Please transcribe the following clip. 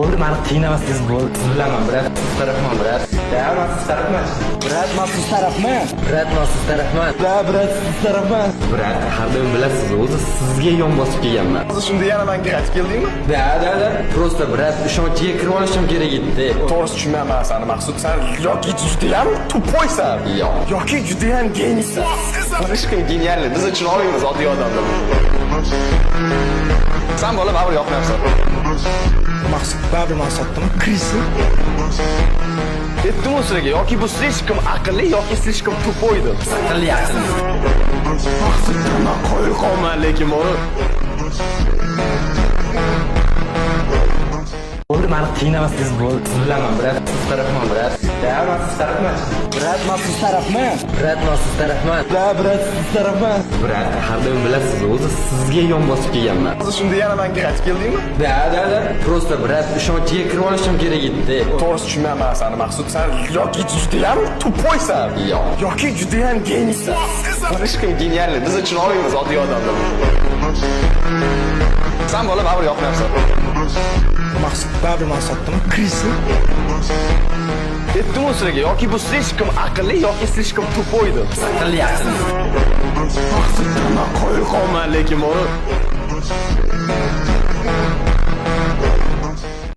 Bo'ldi, meni qiynamasangiz bo'ldi. Siz bilaman, brat, siz tarafman, brat. Da, men siz tarafman. Brat, men siz tarafman. Brat, men siz tarafman. Da, brat, siz tarafman. Brat, har doim bilasiz, o'zi sizga yon bosib kelganman. Hozir shunda yana menga qaytib keldingmi? Da. Prosta brat, ishonchiga kirib olishim kerak edi. To'g'risi tushunmayman seni Maqsud. Sen yoki judayam tupoysan, yoki judayam geniysan. Слишком genialni. Biz uchun olmaymiz oddiy odamlar. Sen bola baribir yoqmayapsan. Maqsud baribir men sotdim. Kirsin. Aytdim o'sirga, yoki bu слишком aqlli, yoki слишком tupoydi. Aqlli yaxshi. Maqsud nima qo'yib qolman lekin buni. Bo'ldi, meni qiynamasangiz bo'ldi. Siz bilaman, brat, siz tarafman, brat. Da, men siz tarafman. Brat, men siz tarafman. Brat, men siz tarafman. Da, brat, siz tarafman. Brat, har doim bilasiz, o'zi sizga yon bosib kelganman. Hozir shunda yana menga qaytib keldingmi? Da. Prosta brat, ishonchiga kirib olishim kerak edi. To'g'risi tushunmayman seni Maqsud. Sen yoki judayam tupoysan, yoki judayam geniysan. Слишком genialni. Biz uchun olmaymiz oddiy odamlar. Sen bola baribir yoqmayapsan. Maqsud baribir men sotdim. Kirsin. Aytdim o'sirga, yoki bu слишком aqlli, yoki слишком tupoydi. Aqlli yaxshi. Maqsud nima qo'yib qolman lekin buni.